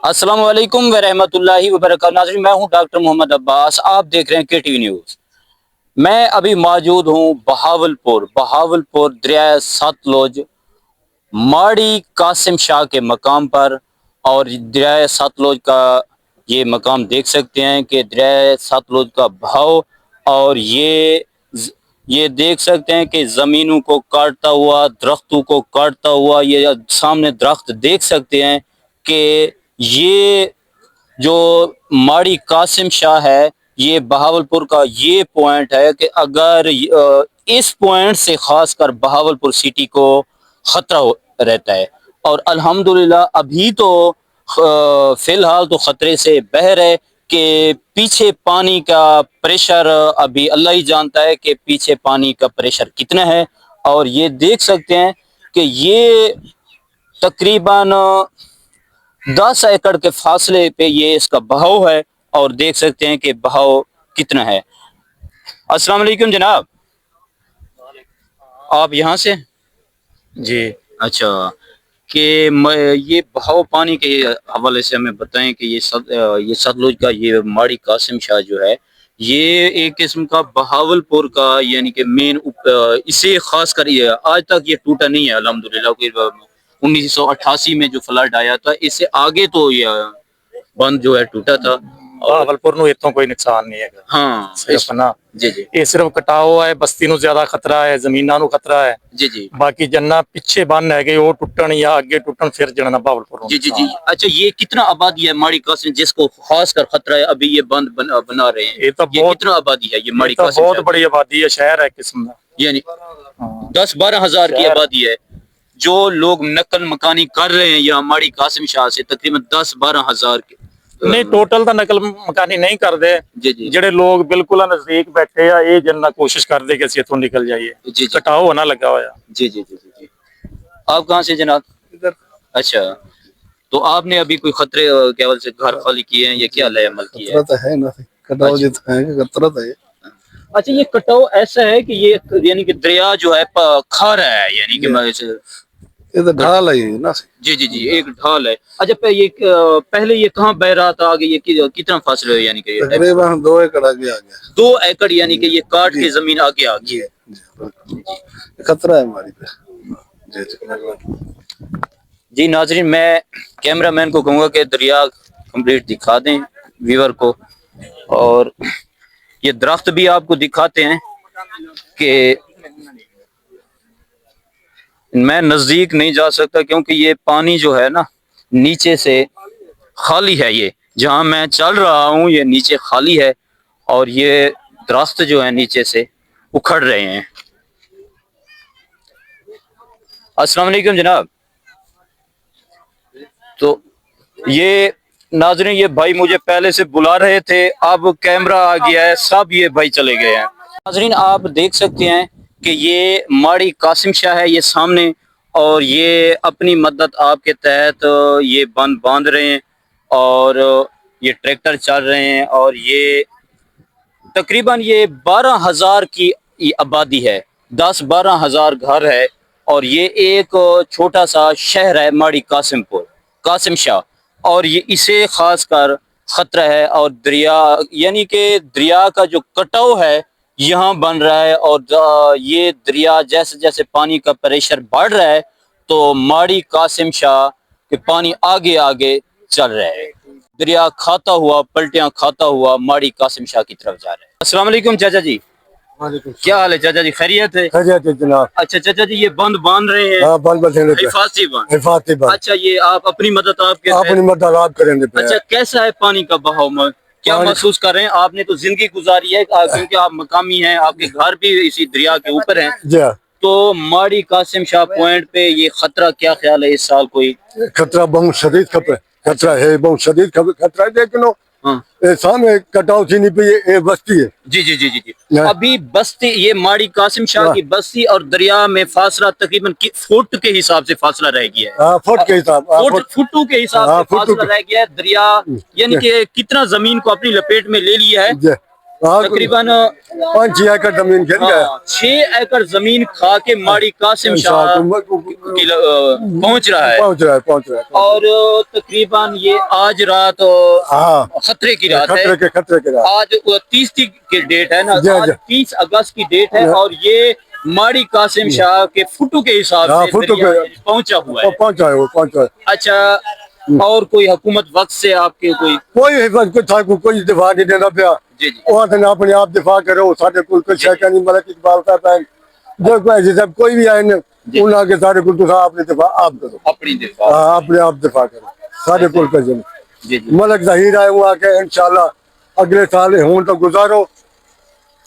अस्सलाम वालेकुम वरहमतुल्लाहि वबरकातुहू। नाज़रीन, मैं हूं डॉक्टर मोहम्मद अब्बास। आप देख रहे हैं के टीवी न्यूज़। मैं अभी मौजूद हूं बहावलपुर दरिया सतलुज माड़ी कासिम शाह के मकाम पर। और दरिया सतलुज का ये मकाम देख सकते हैं कि दरिया सतलुज का बहाव, और ये देख सकते हैं कि ज़मीनों को काटता हुआ, दरख्तों को काटता हुआ, ये सामने दरख्त देख सकते हैं कि ये जो माड़ी कासिम शाह है, ये बहावलपुर का ये पॉइंट है कि अगर इस पॉइंट से खासकर बहावलपुर सिटी को खतरा रहता है। और अल्हम्दुलिल्लाह अभी तो फिलहाल तो खतरे से बहर है कि पीछे पानी का प्रेशर अभी अल्लाह ही जानता है कि पीछे पानी का प्रेशर कितना है। और ये देख सकते हैं कि ये तकरीबन 10 एकड़ के फासले पे ये इसका बहाव है, और देख सकते हैं कि बहाव कितना है। अस्सलाम वालेकुम जनाब, आप यहाँ से? जी, अच्छा। कि ये बहाव पानी के हवाले से हमें बताएं कि ये सतलुज का ये माड़ी कासिम शाह जो है, ये एक किस्म का बहावलपुर का यानी कि मेन इसे खास कर ये आज तक ये टूटा नहीं है अल्हम्दुलिल्लाह। 1988 में जो फ्लड आया था, इससे आगे तो ये बंद जो है टूटा था। ਬਹਾਵਲਪੁਰ ਨੂੰ ਇਤੋਂ ਕੋਈ ਨੁਕਸਾਨ ਨਹੀਂ ਹੈਗਾ। हाँ ਸਿਰਫ ਨਾ जी जी ਇਹ ਸਿਰਫ ਕਟਾਓ ਹੈ, ਬਸਤੀ ਨੂੰ ਜ਼ਿਆਦਾ ਖਤਰਾ ਹੈ, ਜ਼ਮੀਨਾਂ ਨੂੰ ਖਤਰਾ ਹੈ। जी जी ਬਾਕੀ ਜੰਨਾ ਪਿੱਛੇ ਬੰਨ ਹੈਗੇ ਉਹ ਟੁੱਟਣ ਜਾਂ ਅੱਗੇ ਟੁੱਟਣ ਫਿਰ ਜਣਾ ਬਹਾਵਲਪੁਰ ਨੂੰ जी जी जी। अच्छा, ये कितना आबादी है माड़ी कासिम जिसको खास कर खतरा है, अभी ये बंद बना रहे हैं? ਇਹ ਤਾਂ ये ਬਹੁਤ कितना आबादी है ये माड़ी ਇਹ ਤਾਂ कासिम ਬਹੁਤ शहर? ਬੜੀ ਆਬਾਦੀ ਹੈ, ਸ਼ਹਿਰ ਹੈ ਕਿਸਮ ਦਾ। यानी ਹਾਂ 10-12 हजार की आबादी है। जो लोग नकल मकानी कर रहे हैं यहाँ माड़ी कासिम शाह से, तकरीबन 10-12 हजार के। ਨਹੀਂ ਟੋਟਲ ਤਾਂ ਨਕਲ ਮਕਾਨੀ ਨਹੀਂ ਕਰਦੇ। जी जी ਜਿਹੜੇ ਲੋਕ ਬਿਲਕੁਲ ਨਜ਼ਦੀਕ ਬੈਠੇ ਆ ਇਹ ਜੰਨਾ ਕੋਸ਼ਿਸ਼ ਕਰਦੇ ਕਿ ਅਸੀਂ ਇੱਥੋਂ ਨਿਕਲ ਜਾਈਏ। जी जी ਕਟਾਓ ਨਾ ਲੱਗਾ ਹੋਇਆ। जी जी जी जी। आप कहाँ से जनाब? इधर अच्छा, तो आपने अभी कोई खतरे के हवाले से घर खाली किए हैं या क्या नया अमल किया है? खतरा तो है ना, कटाव जितना है खतरा तो है। अच्छा, ये कटाव ऐसा है कि ये यानी कि दरिया जो है खा रहा है, यानी कि ये तो ढाल है ना। जी जी जी, एक ढाल है। अच्छा, पहले ये कहाँ बह रहा था, आगे ये कितना फासले है, यानी कि तकरीबन 2 एकड़ आगे आ गया। 2 एकड़, यानी कि ये काट के जमीन आगे आ गई है। जी, खतरा है हमारी पे। जी जी। जी नाजरीन, मैं कैमरामैन को कहूँगा कि दरिया कंप्लीट दिखा दें व्यूअर को, और ये दरख्त भी आपको दिखाते हैं कि मैं नज़दीक नहीं जा सकता क्योंकि ये पानी जो है ना नीचे से खाली है। ये जहाँ मैं चल रहा हूँ ये नीचे खाली है, और ये दरख्त जो है नीचे से उखड़ रहे हैं। अस्सलाम वालेकुम जनाब। तो ये नाज़रीन, ये भाई मुझे पहले से बुला रहे थे, अब कैमरा आ गया है, सब ये भाई चले गए हैं। नाज़रीन, आप देख सकते हैं कि ये माड़ी कासिम शाह है ये सामने, और ये अपनी मदद आपके तहत ये बांध रहे हैं, और ये ट्रैक्टर चल रहे हैं, और ये तकरीबन ये 12,000 की आबादी है, 10-12 हजार घर है, और ये एक छोटा सा शहर है माड़ी कासिम शाह, और ये इसे खास कर खतरा है। और दरिया यानी कि दरिया का जो कटाव है यहाँ बन रहा है, और ये दरिया जैसे जैसे पानी का प्रेशर बढ़ रहा है तो माड़ी कासिम शाह के पानी आगे आगे चल रहा है। दरिया खाता हुआ, पलटियां खाता हुआ माड़ी कासिम शाह की तरफ जा रहा है। अस्सलाम वालेकुम चाचा जी, क्या हाल है चाचा जी, खैरियत है? जनाब। अच्छा चाचा जी, ये बंद बांध रहे हैं, हाँ, बंद बंद हिफाजती बंद। हिफाजती बंद। अच्छा, ये आप अपनी मदद आपके अपनी मदद आप करेंगे। अच्छा, कैसा है पानी का बहाव में, क्या महसूस कर रहे हैं? आपने तो जिंदगी गुजारी है क्योंकि आप मकामी हैं, आपके घर भी इसी दरिया के ऊपर हैं। जी, तो माड़ी कासिम शाह पॉइंट पे ये खतरा, क्या ख्याल है इस साल कोई? खतरा बहुत शदीद खतरा है, बहुत शदीद खतरा है। लेकिन हाँ सामने कटाव थी नहीं पे ये बस्ती है। जी जी जी जी जी। अभी बस्ती, ये माड़ी कासिम शाह की बस्ती और दरिया में फासला तकरीबन फुट के हिसाब से फासला रह गया है। फुट के हिसाब, फुटू के हिसाब से फासला रह गया है। दरिया यानी कि कितना जमीन को अपनी लपेट में ले लिया है, हाँ, तकरीबन 5-6 एकड़ जमीन गिर गया 6 एकड़ जमीन खा के माड़ी कासिम शाह पहुंच रहा है पहुंच रहा है और तकरीबन ये आज रात हाँ खतरे की रात है। खतरे के रात आज 30 की डेट है ना, जी, आज जी। 30 अगस्त की डेट है और ये माड़ी कासिम शाह के फुटू के हिसाब हाँ, से फुटू दरिया के- पहुंचा हुआ है। पहुंचा है वो पहुंचा है अच्छा, और कोई हुकूमत वक्त से आपके कोई? कोई हिफाजत कोई था कोई दिफा नहीं देना पिया जी जी वो आते अपने आप दिफा करो साढ़े कुल कोई शैका नहीं मलक इकबाल का पैन जो कोई सब कोई भी आए ना उन आगे साढ़े कुल तो अपने दिफा आप करो अपनी दिफा। हाँ अपने आप दिफा करो साढ़े कुल का जन जी जी मलक जहीर आए वो आके इंशाल्लाह अगले साल हूं तो गुजारो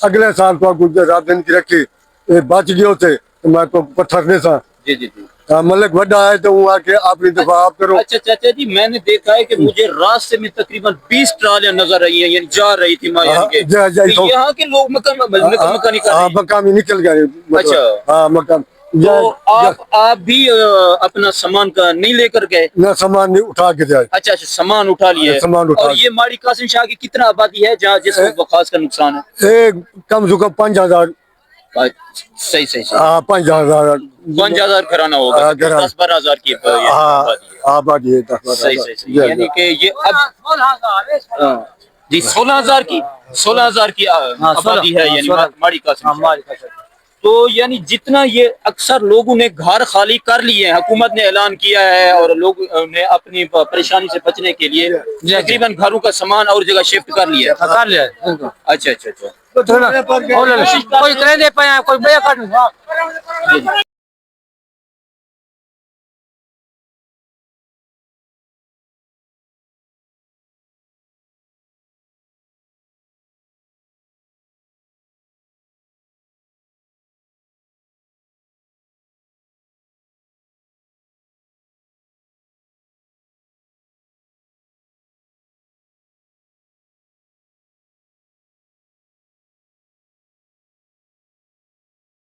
अगले साल तो गुजर रात दिन की रखी ये बच गयो थे तो मैं तो पत्थर ने सा जी जी जी। मलक बड़ा है तो वो आके अपनी दिफा आप करो अच्छा चाचा जी, मैंने देखा है कि मुझे रास्ते में तकरीबन 20 ट्रालियां नजर आई हैं, यानी जा रही थी माँ यानी कि जा- जा- तो यहाँ के लोग मकानी कर रहे हाँ हैं। मकामी निकल गए अच्छा। हाँ मकान तो आप भी अपना सामान का नहीं लेकर गए? न सामान नहीं उठा के जाए अच्छा अच्छा, सामान उठा लिए। सामान उठा और ये माड़ी कासिम शाह की कितना आबादी है जहाँ जिसको खास का नुकसान है? एक कम से कम 5,000 सही सही सही। 5,000 5,000 घराना होगा, हाँ, घराना। 10-12 हजार की हाँ आबादी है। आबादी है 10,000 सही सही सही, यानी कि ये अब जी 16,000 की 16,000 की आबादी है यानी माड़ी कासिम शाह। तो यानी जितना ये अक्सर लोगों ने घर खाली कर लिए हैं, हुकूमत ने ऐलान किया है और लोग ने अपनी परेशानी से बचने के लिए तकरीबन घरों का सामान और जगह शिफ्ट कर लिया है। अच्छा अच्छा अच्छा। कोई करे दे पाया कोई बया कर